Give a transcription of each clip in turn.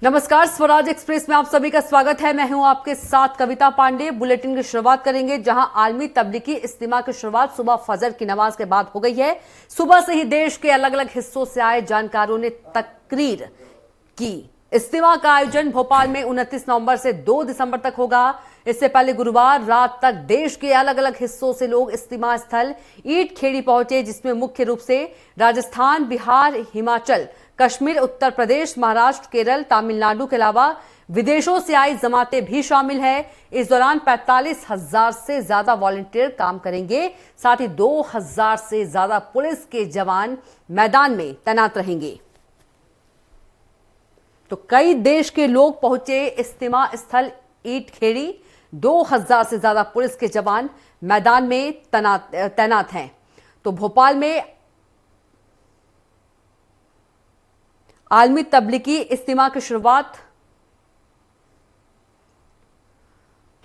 नमस्कार, स्वराज एक्सप्रेस में आप सभी का स्वागत है। मैं हूं आपके साथ कविता पांडे। बुलेटिन की शुरुआत करेंगे जहां आलमी तबलीगी इज्तिमा की शुरुआत सुबह फजर की नमाज के बाद हो गई है। सुबह से ही देश के अलग अलग हिस्सों से आए जानकारों ने तकरीर की। इज्तिमा का आयोजन भोपाल में 29 नवंबर से 2 दिसंबर तक होगा। इससे पहले गुरुवार रात तक देश के अलग अलग हिस्सों से लोग इज्तिमा स्थल ईट खेड़ी पहुंचे, जिसमें मुख्य रूप से राजस्थान, बिहार, हिमाचल, कश्मीर, उत्तर प्रदेश, महाराष्ट्र, केरल, तमिलनाडु के अलावा विदेशों से आई जमातें भी शामिल है। इस दौरान 45,000 से ज्यादा वॉलंटियर काम करेंगे। साथ ही 2,000 से ज्यादा पुलिस के जवान मैदान में तैनात रहेंगे। तो कई देश के लोग पहुंचे इज्तिमा स्थल ईट खेड़ी। 2,000 से ज्यादा पुलिस के जवान मैदान में तैनात हैं। तो भोपाल में आलमी तबलीगी इज्तिमा की शुरुआत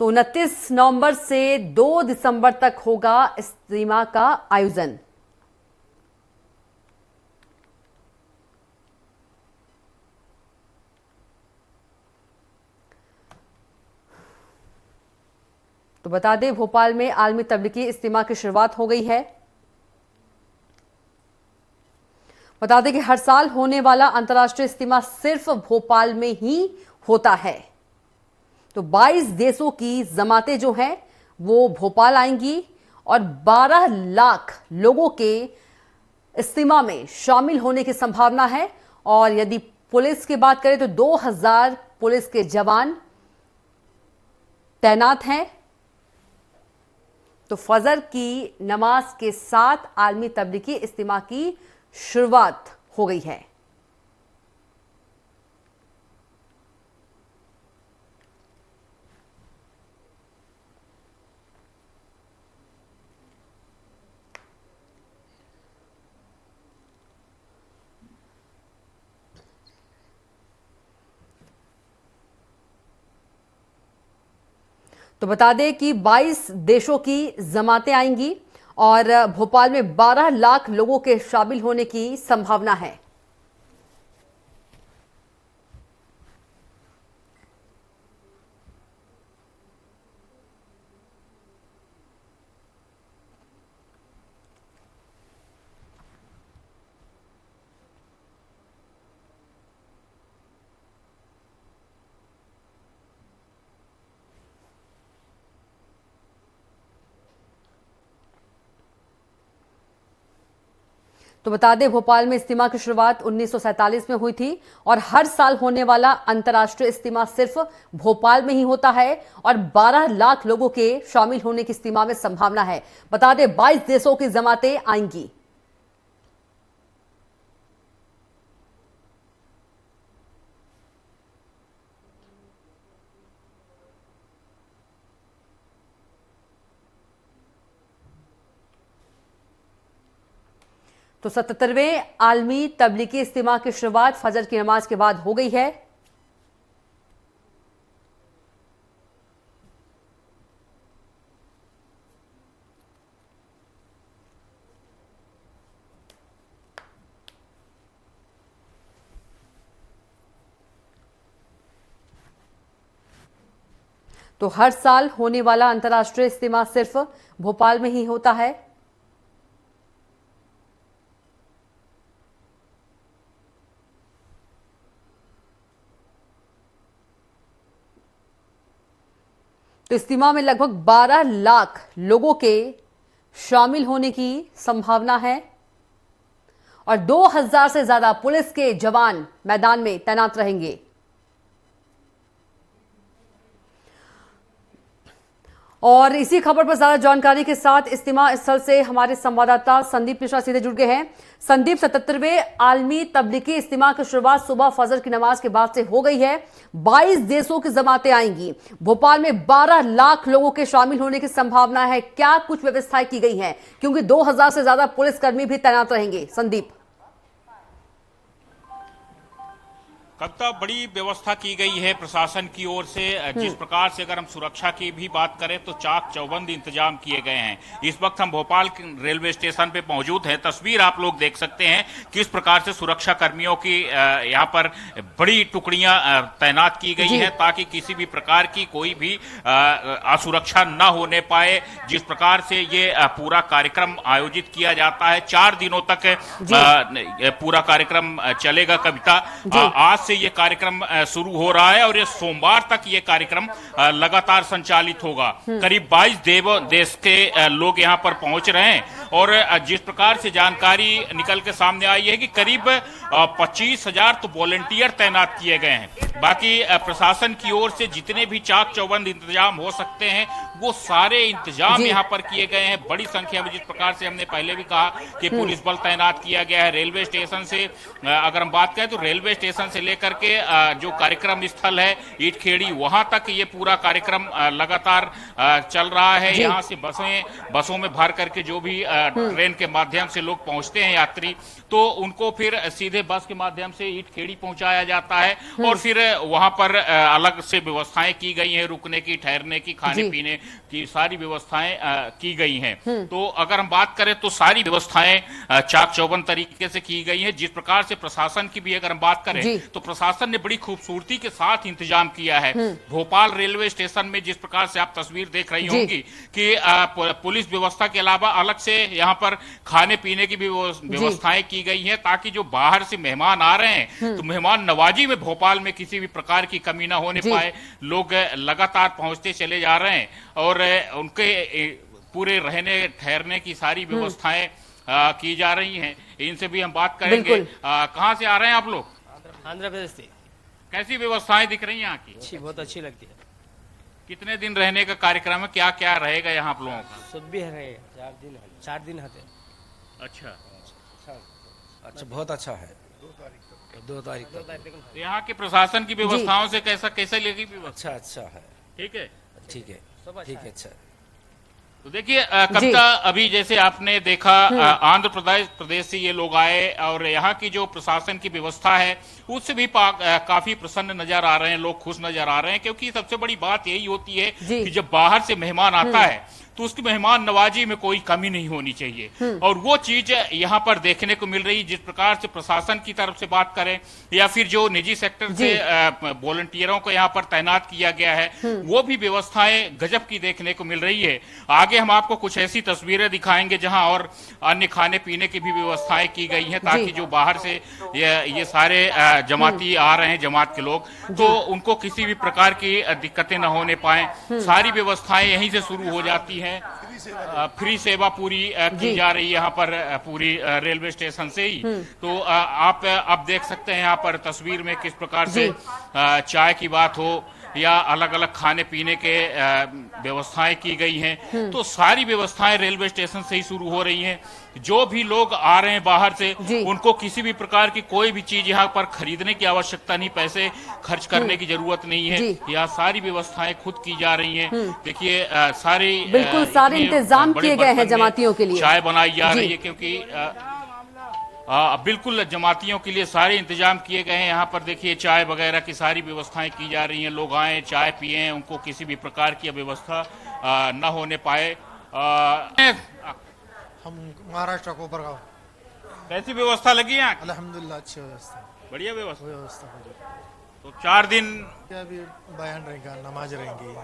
तो 29 नवंबर से 2 दिसंबर तक होगा इज्तिमा का आयोजन। तो बता दें, भोपाल में आलमी तबलीगी इज्तिमा की शुरुआत हो गई है। बता दें कि हर साल होने वाला अंतर्राष्ट्रीय इज्तिमा सिर्फ भोपाल में ही होता है। तो 22 देशों की जमातें जो हैं वो भोपाल आएंगी और 12 लाख लोगों के इज्तिमा में शामिल होने की संभावना है। और यदि पुलिस की बात करें तो 2,000 पुलिस के जवान तैनात हैं। तो फजर की नमाज के साथ आलमी तबलीगी इज्तिमा की शुरुआत हो गई है। तो बता दें कि 22 देशों की जमातें आएंगी और भोपाल में 12 लाख लोगों के शामिल होने की संभावना है। तो बता दें, भोपाल में इज्तिमा की शुरुआत 1947 में हुई थी और हर साल होने वाला अंतर्राष्ट्रीय इज्तिमा सिर्फ भोपाल में ही होता है और 12 लाख लोगों के शामिल होने की इज्तिमा में संभावना है। बता दें, 22 देशों की जमातें आएंगी। तो 77वें आलमी तबलीगी इज्तिमा की शुरुआत फजर की नमाज के बाद हो गई है। तो हर साल होने वाला अंतर्राष्ट्रीय इज्तिमा सिर्फ भोपाल में ही होता है। तो इज्तिमा में लगभग 12 लाख लोगों के शामिल होने की संभावना है और 2,000 से ज्यादा पुलिस के जवान मैदान में तैनात रहेंगे। और इसी खबर पर ज्यादा जानकारी के साथ इज्तिमा स्थल से हमारे संवाददाता संदीप मिश्रा सीधे जुड़ गए हैं। संदीप, 77वें आलमी तबलीगी इज्तिमा की शुरुआत सुबह फजर की नमाज के बाद से हो गई है। 22 देशों की जमातें आएंगी। भोपाल में 12 लाख लोगों के शामिल होने की संभावना है। क्या कुछ व्यवस्थाएं की गई हैं, क्योंकि 2,000 से ज्यादा पुलिसकर्मी भी तैनात रहेंगे? संदीप। कविता, बड़ी व्यवस्था की गई है प्रशासन की ओर से। जिस प्रकार से अगर हम सुरक्षा की भी बात करें तो चाक चौबंद इंतजाम किए गए हैं। इस वक्त हम भोपाल रेलवे स्टेशन पे मौजूद हैं। तस्वीर आप लोग देख सकते हैं किस प्रकार से सुरक्षा कर्मियों की यहाँ पर बड़ी टुकड़ियां तैनात की गई हैं ताकि किसी भी प्रकार की कोई भी असुरक्षा न होने पाए। जिस प्रकार से ये पूरा कार्यक्रम आयोजित किया जाता है, 4 दिनों तक पूरा कार्यक्रम चलेगा। कविता, आज से ये कार्यक्रम शुरू हो रहा है और ये सोमवार तक ये कार्यक्रम लगातार संचालित होगा। करीब 22 देश के लोग यहाँ पर पहुंच रहे हैं और जिस प्रकार से जानकारी निकल के सामने आई है कि करीब 25,000 तो वॉलंटियर तैनात किए गए हैं। बाकी प्रशासन की ओर से जितने भी चाक चौबंद इंतजाम हो सकते हैं वो सारे इंतजाम यहाँ पर किए गए हैं। बड़ी संख्या में, जिस प्रकार से हमने पहले भी कहा कि पुलिस बल तैनात किया गया है। रेलवे स्टेशन से अगर हम बात करें तो रेलवे स्टेशन से लेकर के जो कार्यक्रम स्थल है ईटखेड़ी, वहां तक ये पूरा कार्यक्रम लगातार चल रहा है। यहाँ से बसों में भर करके जो भी ट्रेन के माध्यम से लोग पहुंचते हैं यात्री, तो उनको फिर सीधे बस के माध्यम से ईटखेड़ी पहुंचाया जाता है और फिर वहां पर अलग से व्यवस्थाएं की गई हैं, रुकने की, ठहरने की, खाने पीने की सारी व्यवस्थाएं की गई हैं। तो अगर हम बात करें तो सारी व्यवस्थाएं चाक चौबंद तरीके से की गई हैं। जिस प्रकार से प्रशासन की भी अगर हम बात करें तो प्रशासन ने बड़ी खूबसूरती के साथ इंतजाम किया है। भोपाल रेलवे स्टेशन में जिस प्रकार से आप तस्वीर देख रही होंगी कि पुलिस व्यवस्था के अलावा अलग से यहाँ पर खाने पीने की भी व्यवस्थाएं की गई हैं ताकि जो बाहर से मेहमान आ रहे हैं तो मेहमान नवाजी में भोपाल में किसी भी प्रकार की कमी ना होने पाए। लोग लगातार पहुंचते चले जा रहे हैं और उनके पूरे रहने ठहरने की सारी व्यवस्थाएं की जा रही हैं। इनसे भी हम बात करेंगे। कहाँ से आ रहे हैं आप लोग? आंध्र प्रदेश से। कैसी व्यवस्थाएं दिख रही हैं यहाँ की? अच्छी, बहुत अच्छी लगती है। कितने दिन रहने का कार्यक्रम है, क्या क्या रहेगा यहाँ आप लोगों का? सब भी है, 4 दिन है। अच्छा, अच्छा, बहुत अच्छा है। 2 तारीख तो यहाँ के प्रशासन की व्यवस्थाओं से कैसे लगी व्यवस्था? अच्छा है। ठीक है, ठीक है, अच्छा। तो देखिए कविता, अभी जैसे आपने देखा आंध्र प्रदेश से ये लोग आए और यहाँ की जो प्रशासन की व्यवस्था है उससे भी काफी प्रसन्न नजर आ रहे हैं, लोग खुश नजर आ रहे हैं। क्योंकि सबसे बड़ी बात यही होती है कि जब बाहर से मेहमान आता है तो उसकी मेहमान नवाजी में कोई कमी नहीं होनी चाहिए और वो चीज यहाँ पर देखने को मिल रही। जिस प्रकार से प्रशासन की तरफ से बात करें या फिर जो निजी सेक्टर से वॉलंटियरों को यहाँ पर तैनात किया गया है, वो भी व्यवस्थाएं गजब की देखने को मिल रही है। आगे हम आपको कुछ ऐसी तस्वीरें दिखाएंगे जहां और अन्य खाने पीने की भी व्यवस्थाएं की गई हैं ताकि जो बाहर से ये सारे जमाती आ रहे हैं, जमात के लोग, तो उनको किसी भी प्रकार की दिक्कतें न होने पाए। सारी व्यवस्थाएं यहीं से शुरू हो जाती हैं। फ्री सेवा पूरी की जा रही है यहाँ पर पूरी रेलवे स्टेशन से ही। तो आप अब देख सकते हैं यहाँ पर तस्वीर में किस प्रकार से चाय की बात हो या अलग अलग खाने पीने के व्यवस्थाएं की गई हैं। तो सारी व्यवस्थाएं रेलवे स्टेशन से ही शुरू हो रही हैं। जो भी लोग आ रहे हैं बाहर से उनको किसी भी प्रकार की कोई भी चीज यहाँ पर खरीदने की आवश्यकता नहीं, पैसे खर्च करने की जरूरत नहीं है। यहाँ सारी व्यवस्थाएं खुद की जा रही हैं। देखिए बिल्कुल सारे इंतजाम किए गए हैं जमातियों के लिए। चाय बनाई जा रही है क्योंकि बिल्कुल जमातियों के लिए सारे इंतजाम किए गए हैं। यहाँ पर देखिए चाय वगैरह की सारी व्यवस्थाएं की जा रही हैं। लोग आए, चाय पिए, उनको किसी भी प्रकार की व्यवस्था न होने पाए। हम महाराष्ट्र कोपरगांव। कैसी व्यवस्था लगी यहाँ? अल्हम्दुलिल्लाह, अच्छी व्यवस्था, बढ़िया व्यवस्था। बढ़िया। तो 4 दिन अभी बयान रहेगा, नमाज रहेंगी।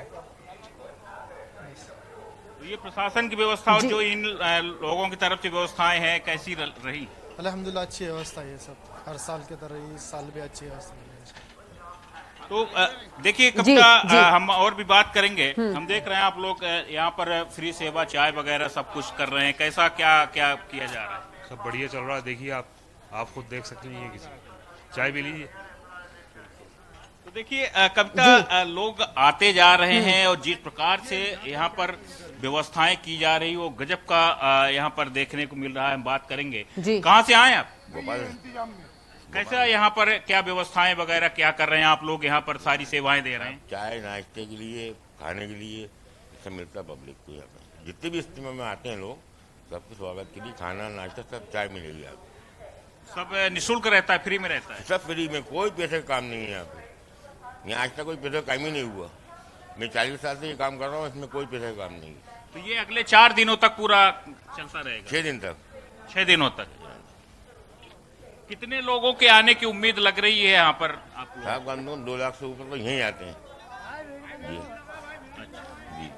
तो ये प्रशासन की व्यवस्था और जो इन लोगों की तरफ से व्यवस्थाएं हैं कैसी रही? अल्हम्दुलिल्लाह, अच्छी व्यवस्था है। सब हर साल की तरह इस साल भी अच्छी व्यवस्था है। तो देखिए कविता, हम और भी बात करेंगे। हम देख रहे हैं आप लोग यहाँ पर फ्री सेवा, चाय वगैरह सब कुछ कर रहे हैं। कैसा क्या किया जा रहा है? सब बढ़िया चल रहा है। देखिए आप खुद देख सकते हैं, किसी चाय भी लीजिए। तो देखिए कविता, लोग आते जा रहे हैं और जिस प्रकार से यहाँ पर व्यवस्थाएं की जा रही वो गजब का यहाँ पर देखने को मिल रहा है। हम बात करेंगे। कहाँ से आए आप? भोपाल। कैसा यहाँ पर क्या व्यवस्थाएं वगैरह क्या कर रहे हैं आप लोग? यहाँ पर सारी सेवाएं दे रहे हैं। चाय नाश्ते के लिए, खाने के लिए सब मिलता है पब्लिक को। यहाँ पे जितने भी इज्तिमा में आते हैं लोग, सबके स्वागत के लिए खाना नाश्ता सब चाय मिलेगी आपको। सब निःशुल्क रहता है, फ्री में रहता है? सब फ्री में, कोई पैसे का काम नहीं है यहाँ पे। यहाँ आज तक कोई पैसे का काम ही नहीं हुआ। मैं 40 साल से ये काम कर रहा हूँ, इसमें कोई पैसे का काम नहीं है। तो ये अगले 4 दिनों तक पूरा चलता रहेगा? 6 दिन तक। 6 दिनों तक। कितने लोगों के आने की उम्मीद लग रही है यहाँ पर आपको? साहब कम से कम 2 लाख से ऊपर तो यहीं आते हैं जी। जी।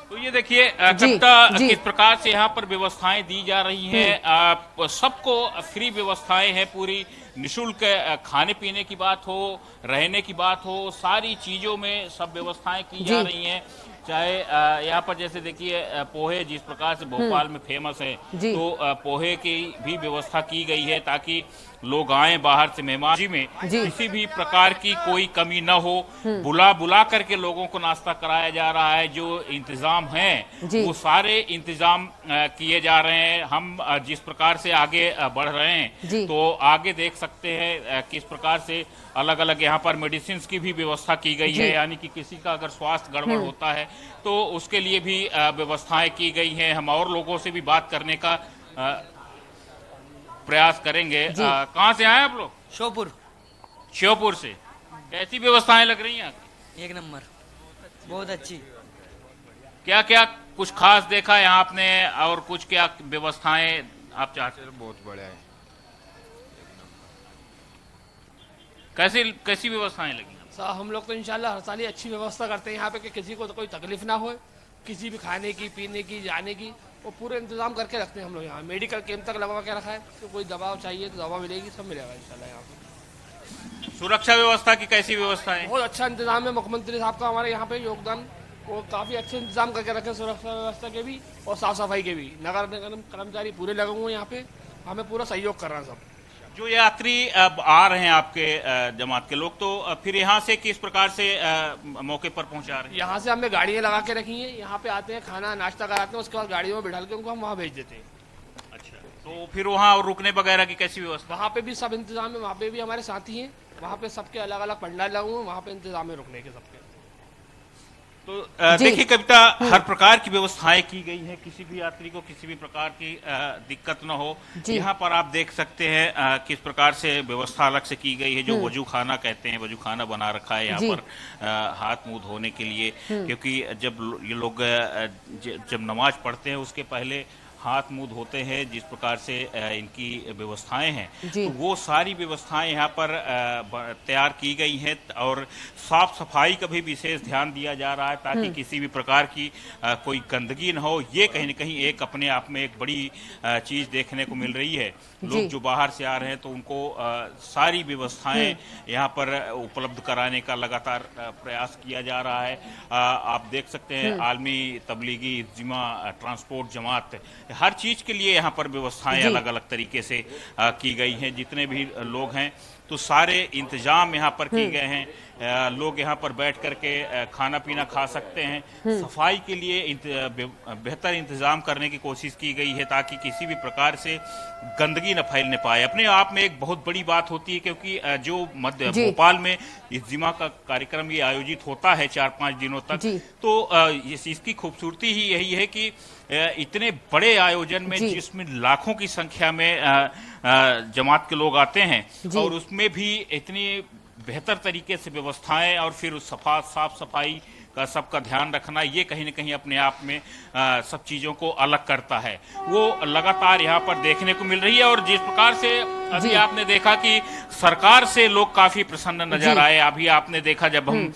तो ये देखिए जी, कविता, जी। किस प्रकार से यहाँ पर व्यवस्थाएं दी जा रही हैं। सबको फ्री व्यवस्थाएं हैं, पूरी निशुल्क खाने पीने की बात हो, रहने की बात हो, सारी चीजों में सब व्यवस्थाएं की जा जी। रही हैं। चाहे यहाँ पर जैसे देखिए पोहे जिस प्रकार से भोपाल में फेमस है, जी। तो पोहे की भी व्यवस्था की गई है ताकि लोग आए बाहर से, मेहमान जी में जी। किसी भी प्रकार की कोई कमी न हो। बुला बुला करके लोगों को नाश्ता कराया जा रहा है। जो इंतजाम हैं जी। वो सारे इंतजाम किए जा रहे हैं। हम जिस प्रकार से आगे बढ़ रहे हैं जी। तो आगे देख सकते हैं किस प्रकार से अलग अलग यहाँ पर मेडिसिन की भी व्यवस्था की गई है। यानी कि किसी का अगर स्वास्थ्य गड़बड़ होता है तो उसके लिए भी व्यवस्थाएं की गई हैं। हम और लोगों से भी बात करने का प्रयास करेंगे। कहाँ से आए आप लोग? श्योपुर। श्योपुर से। कैसी व्यवस्थाएं लग रही हैं आपकी? एक नंबर, बहुत अच्छी। क्या क्या कुछ खास देखा यहाँ आपने, और कुछ क्या व्यवस्थाएं आप चाहते हैं? बहुत बढ़िया है। कैसी कैसी व्यवस्थाएं लगी? साहब हम लोग तो इंशाल्लाह हर साल ही अच्छी व्यवस्था करते हैं यहाँ पे कि किसी को तो कोई तकलीफ ना हो, किसी भी खाने की, पीने की, जाने की, वो पूरे इंतजाम करके रखते हैं हम लोग यहाँ। मेडिकल कैंप तक लगवा के रखा है, तो कोई दवा चाहिए तो दवा मिलेगी, सब मिलेगा इंशाल्लाह यहाँ पे। सुरक्षा व्यवस्था की कैसी व्यवस्था है? बहुत अच्छा इंतजाम है। मुख्यमंत्री साहब का हमारे यहाँ पे योगदान, वो काफ़ी अच्छे इंतजाम करके रखे सुरक्षा व्यवस्था के भी और साफ सफाई के भी। नगर निगम कर्मचारी पूरे लगे हुए हैं यहाँ पे, हमें पूरा सहयोग कर रहे हैं सब। जो यात्री अब आ रहे हैं आपके जमात के लोग, तो फिर यहाँ से किस प्रकार से मौके पर पहुंचा रहे हैं? यहाँ से हमने गाड़ियाँ लगा के रखी हैं, यहाँ पे आते हैं, खाना नाश्ता कराते हैं, उसके बाद गाड़ियों में बिठा के उनको हम वहाँ भेज देते हैं। अच्छा, तो फिर वहाँ रुकने वगैरह की कैसी व्यवस्था? वहाँ पे भी सब इंतजाम है, वहाँ पे भी हमारे साथी हैं, वहाँ पे सबके अलग अलग पंडाल लगे हुए हैं, वहाँ पे इंतजाम है रुकने के सबके। तो देखिए कविता, हर प्रकार की व्यवस्थाएं की गई है, किसी भी यात्री को किसी भी प्रकार की दिक्कत न हो। यहाँ पर आप देख सकते हैं किस प्रकार से व्यवस्था अलग से की गई है। जो वजू खाना कहते हैं, वजू खाना बना रखा है यहाँ पर हाथ मुंह धोने के लिए, क्योंकि जब ये लोग जब नमाज पढ़ते हैं उसके पहले हाथ मुंह धोते हैं। जिस प्रकार से इनकी व्यवस्थाएं हैं, तो वो सारी व्यवस्थाएं यहाँ पर तैयार की गई हैं और साफ सफाई का भी विशेष ध्यान दिया जा रहा है ताकि किसी भी प्रकार की कोई गंदगी न हो। ये कहीं न कहीं एक अपने आप में एक बड़ी चीज देखने को मिल रही है। लोग जो बाहर से आ रहे हैं तो उनको सारी व्यवस्थाएं यहाँ पर उपलब्ध कराने का लगातार प्रयास किया जा रहा है। आप देख सकते हैं आलमी तबलीगी इज्तिमा ट्रांसपोर्ट जमात, हर चीज के लिए यहाँ पर व्यवस्थाएं अलग अलग तरीके से की गई हैं। जितने भी लोग हैं तो सारे इंतजाम यहाँ पर किए गए हैं। लोग यहाँ पर बैठ करके खाना पीना खा सकते हैं। सफाई के लिए बेहतर इंतजाम करने की कोशिश की गई है ताकि किसी भी प्रकार से गंदगी न फैलने पाए। अपने आप में एक बहुत बड़ी बात होती है, क्योंकि जो मध्य भोपाल में इज्तिमा का कार्यक्रम ये आयोजित होता है 4-5 दिनों तक, तो इसकी खूबसूरती ही यही है कि इतने बड़े आयोजन में जिसमें लाखों की संख्या में जमात के लोग आते हैं और उसमें भी इतनी बेहतर तरीके से व्यवस्थाएं और फिर साफ सफाई का सबका ध्यान रखना, ये कहीं न कहीं अपने आप में सब चीजों को अलग करता है। वो लगातार यहाँ पर देखने को मिल रही है। और जिस प्रकार से अभी आपने देखा कि सरकार से लोग काफी प्रसन्न नजर आए। अभी आपने देखा जब हम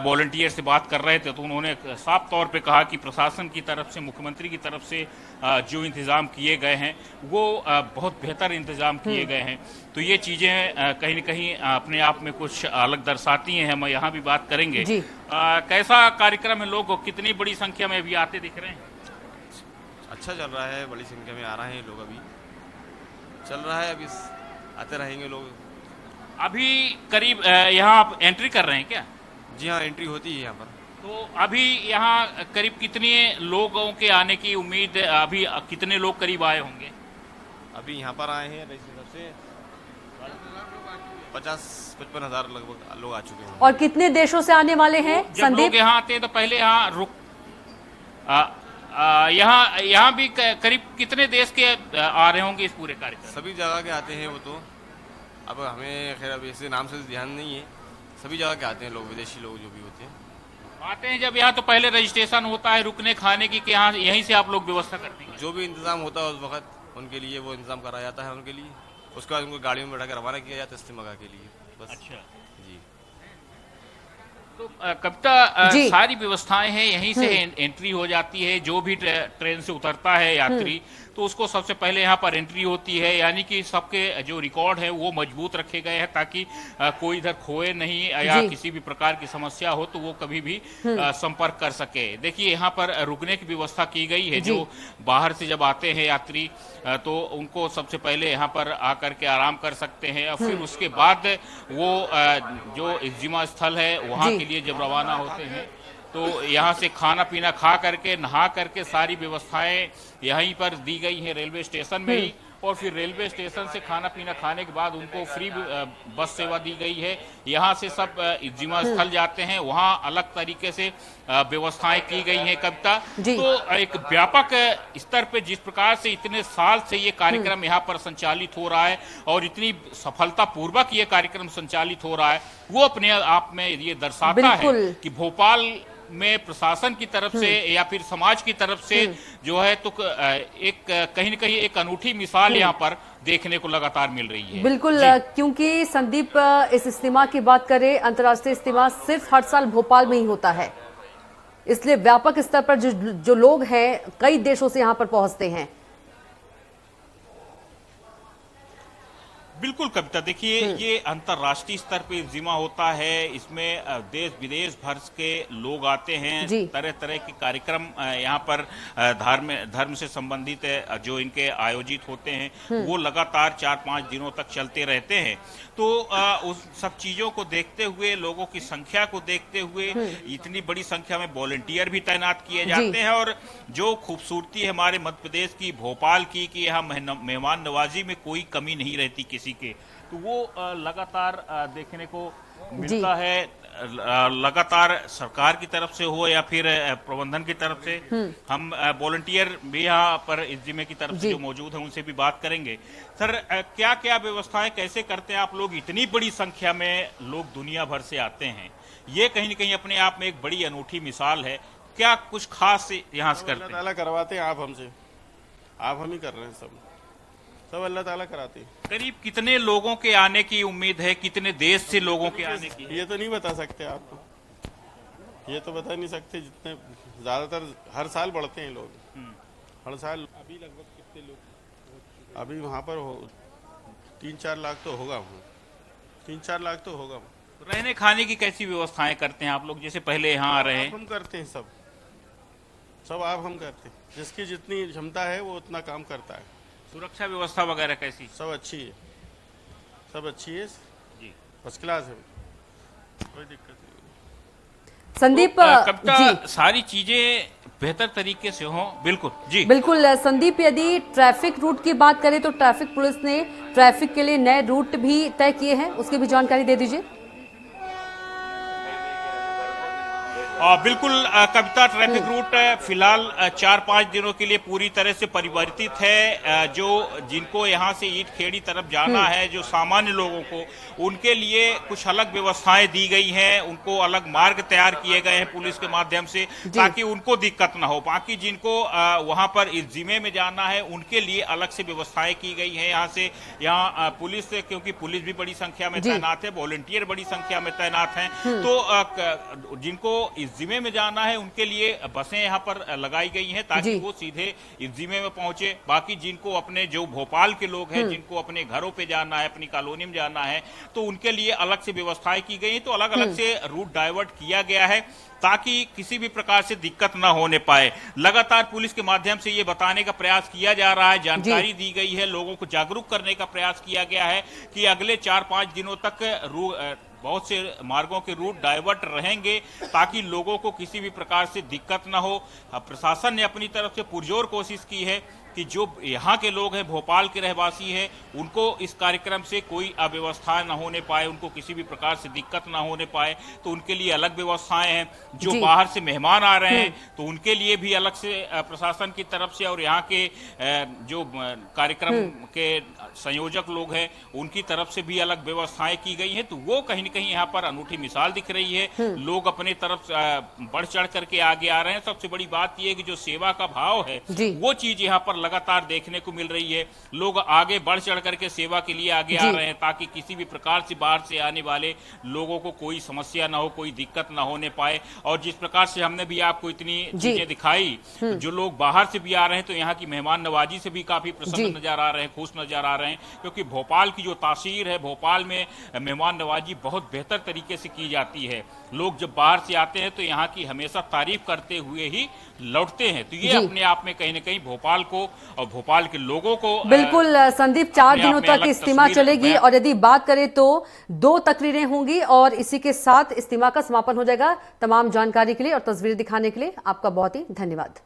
वॉलंटियर से बात कर रहे थे तो उन्होंने साफ तौर पे कहा कि प्रशासन की तरफ से, मुख्यमंत्री की तरफ से जो इंतजाम किए गए हैं वो बहुत बेहतर इंतजाम किए गए हैं। तो ये चीजें कहीं न कहीं अपने आप में कुछ अलग दर्शाती हैं। हम यहाँ भी बात करेंगे। कैसा कार्यक्रम है? लोग कितनी बड़ी संख्या में अभी आते दिख रहे हैं? अच्छा चल रहा है, बड़ी संख्या में आ रहे हैं लोग, अभी चल रहा है, अभी आते रहेंगे लोग। अभी करीब यहाँ आप एंट्री कर रहे हैं क्या? जी हाँ, एंट्री होती है यहाँ पर। तो अभी यहाँ करीब कितने लोगों के आने की उम्मीद? अभी कितने लोग करीब आए होंगे? अभी यहाँ पर आए हैं से 50-55 हज़ार लगभग लोग आ चुके हैं। और कितने देशों से आने वाले हैं? जब लोग यहाँ आते हैं तो पहले यहाँ यहाँ भी करीब कितने देश के आ रहे होंगे इस पूरे कार्यक्रम? सभी जगह के आते हैं वो तो, अब हमें खैर अब ऐसे नाम से ध्यान नहीं है, सभी जगह के आते हैं लोग, विदेशी लोग जो भी होते हैं आते हैं। जब यहाँ तो पहले रजिस्ट्रेशन होता है रुकने खाने की, कि यहाँ यहीं से आप लोग व्यवस्था करते हैं? जो भी इंतजाम होता है उस वक्त उनके लिए वो इंतजाम कराया जाता है उनके लिए, उसके बाद उनको गाड़ियों में बैठा कर रवाना किया जाता है इस्तेमाल के लिए बस। अच्छा जी। तो कविता, जी। सारी व्यवस्थाएं हैं, यहीं से एंट्री हो जाती है। जो भी ट्रेन से उतरता है यात्री तो उसको सबसे पहले यहाँ पर एंट्री होती है, यानी कि सबके जो रिकॉर्ड है वो मजबूत रखे गए हैं ताकि कोई इधर खोए नहीं या जी। किसी भी प्रकार की समस्या हो तो वो कभी भी संपर्क कर सके। देखिए यहाँ पर रुकने की व्यवस्था की गई है। जो बाहर से जब आते हैं यात्री तो उनको सबसे पहले यहाँ पर आकर के आराम कर सकते हैं और फिर उसके बाद वो जो इज्तिमा स्थल है वहाँ के लिए जब रवाना होते हैं तो यहाँ से खाना पीना खा करके नहा करके सारी व्यवस्थाएं यहीं पर दी गई हैं रेलवे स्टेशन में ही, और फिर रेलवे स्टेशन से खाना पीना खाने के बाद उनको फ्री बस सेवा दी गई है। यहाँ से सब इज्तिमा स्थल जाते हैं, वहाँ अलग तरीके से व्यवस्थाएं की गई हैं। कविता, तो एक व्यापक स्तर पे जिस प्रकार से इतने साल से ये कार्यक्रम यहाँ पर संचालित हो रहा है और इतनी सफलतापूर्वक ये कार्यक्रम संचालित हो रहा है, वो अपने आप में ये दर्शाता है कि भोपाल में प्रशासन की तरफ से या फिर समाज की तरफ से जो है तो एक कहीं न कहीं एक अनूठी मिसाल यहाँ पर देखने को लगातार मिल रही है। बिल्कुल, क्योंकि संदीप इस इज्तिमा की बात करें, अंतर्राष्ट्रीय इज्तिमा सिर्फ हर साल भोपाल में ही होता है, इसलिए व्यापक स्तर पर जो लोग हैं कई देशों से यहाँ पर पहुंचते हैं। बिल्कुल कविता, देखिए ये अंतर्राष्ट्रीय स्तर पे इज्तिमा होता है, इसमें देश विदेश भर के लोग आते हैं, तरह तरह के कार्यक्रम यहाँ पर धर्म से संबंधित जो इनके आयोजित होते हैं वो लगातार 4-5 दिनों तक चलते रहते हैं। तो उस सब चीजों को देखते हुए, लोगों की संख्या को देखते हुए इतनी बड़ी संख्या में वॉलंटियर भी तैनात किए जाते हैं और जो खूबसूरती है हमारे मध्य प्रदेश की, भोपाल की, कि यहाँ मेहमान नवाजी में कोई कमी नहीं रहती किसी के, तो वो लगातार देखने को मिलता है। लगातार सरकार की तरफ से हो या फिर प्रबंधन की तरफ से, हम वॉलंटियर भी यहाँ पर इज्तिमे की तरफ से जो मौजूद हैं उनसे भी बात करेंगे। सर, क्या क्या व्यवस्थाएं कैसे करते हैं आप लोग? इतनी बड़ी संख्या में लोग दुनिया भर से आते हैं, ये कहीं न कहीं अपने आप में एक बड़ी अनूठी मिसाल है। क्या कुछ खास यहाँ से करते हैं? अल्लाह ताला करवाते हैं, आप हमसे, आप हम ही कर रहे हैं, सब अल्लाह ताला कराते हैं। करीब कितने लोगों के आने की उम्मीद है, कितने देश से लोगों के आने की? ये तो नहीं बता सकते आपको, ये तो बता नहीं सकते। जितने ज्यादातर हर साल बढ़ते हैं लोग, हर साल। अभी लगभग कितने लोग? अभी वहाँ पर 3-4 लाख तो होगा, 3-4 लाख तो होगा। रहने खाने की कैसी व्यवस्थाएं करते हैं आप लोग, जैसे पहले यहाँ आ रहे हैं? हम करते हैं सब आप हम करते हैं, जिसकी जितनी क्षमता है वो उतना काम करता है। सुरक्षा व्यवस्था वगैरह कैसी? सब अच्छी है, सब अच्छी है जी, फर्स्ट क्लास है, कोई दिक्कत नहीं। संदीप, कविता, सारी चीजें बेहतर तरीके से हों। बिल्कुल जी, बिल्कुल संदीप, यदि ट्रैफिक रूट की बात करें तो ट्रैफिक पुलिस ने ट्रैफिक के लिए नए रूट भी तय किए हैं, उसकी भी जानकारी दे दीजिए। बिल्कुल कविता, ट्रैफिक रूट फिलहाल 4-5 दिनों के लिए पूरी तरह से परिवर्तित है। जो जिनको यहाँ से ईट खेड़ी तरफ जाना है, जो सामान्य लोगों को, उनके लिए कुछ अलग व्यवस्थाएं दी गई हैं, उनको अलग मार्ग तैयार किए गए हैं पुलिस के माध्यम से ताकि उनको दिक्कत ना हो। बाकी जिनको वहां पर इज्तिमे में जाना है उनके लिए अलग से व्यवस्थाएं की गई हैं। यहाँ पुलिस, क्योंकि पुलिस भी बड़ी संख्या में तैनात है, वॉलंटियर बड़ी संख्या में तैनात हैं, तो जिनको इज्तिमे में जाना है उनके लिए बसें यहाँ पर लगाई गई हैं ताकि वो सीधे इज्तिमे में पहुंचे। बाकी जिनको अपने, जो भोपाल के लोग हैं, जिनको अपने घरों पे जाना है, अपनी कॉलोनी में जाना है, तो उनके लिए अलग से व्यवस्थाएं की गई। तो अलग अलग से रूट डाइवर्ट किया गया है ताकि किसी भी प्रकार से दिक्कत न होने पाए। लगातार पुलिस के माध्यम से ये बताने का प्रयास किया जा रहा है, जानकारी दी गई है, लोगों को जागरूक करने का प्रयास किया गया है कि अगले 4-5 दिनों तक बहुत से मार्गों के रूट डाइवर्ट रहेंगे ताकि लोगों को किसी भी प्रकार से दिक्कत न हो। प्रशासन ने अपनी तरफ से पुरजोर कोशिश की है कि जो यहाँ के लोग हैं, भोपाल के रहवासी हैं, उनको इस कार्यक्रम से कोई अव्यवस्था न होने पाए, उनको किसी भी प्रकार से दिक्कत ना होने पाए, तो उनके लिए अलग व्यवस्थाएं हैं। जो जी। बाहर से मेहमान आ रहे हैं तो उनके लिए भी अलग से प्रशासन की तरफ से और यहाँ के जो कार्यक्रम के संयोजक लोग हैं उनकी तरफ से भी अलग व्यवस्थाएं की गई हैं। तो वो कहीं न कहीं यहाँ पर अनूठी मिसाल दिख रही है। लोग अपने तरफ बढ़ चढ़ करके आगे आ रहे हैं। सबसे बड़ी बात यह है कि जो सेवा का भाव है वो चीज यहाँ पर लगातार देखने को मिल रही है। लोग आगे बढ़ चढ़ करके सेवा के लिए आगे आ रहे हैं ताकि किसी भी प्रकार से बाहर से आने वाले लोगों को कोई समस्या ना हो, कोई दिक्कत ना होने पाए। और जिस प्रकार से हमने भी आपको इतनी चीजें दिखाई, जो लोग बाहर से भी आ रहे हैं तो यहाँ की मेहमान नवाजी से भी काफी प्रसन्न नजर आ रहे हैं, खुश नजर आ रहे हैं, क्योंकि भोपाल की जो तासीर है, भोपाल में मेहमान नवाजी बहुत बेहतर तरीके से की जाती है। लोग जब बाहर से आते हैं तो यहाँ की हमेशा तारीफ करते हुए ही लौटते हैं। तो ये अपने आप में कहीं न कहीं भोपाल को और भोपाल के लोगों को बिल्कुल संदीप, 4 दिनों तक इज्तिमा चलेगी और यदि बात करें तो 2 तकरीरें होंगी और इसी के साथ इज्तिमा का समापन हो जाएगा। तमाम जानकारी के लिए और तस्वीर दिखाने के लिए आपका बहुत ही धन्यवाद।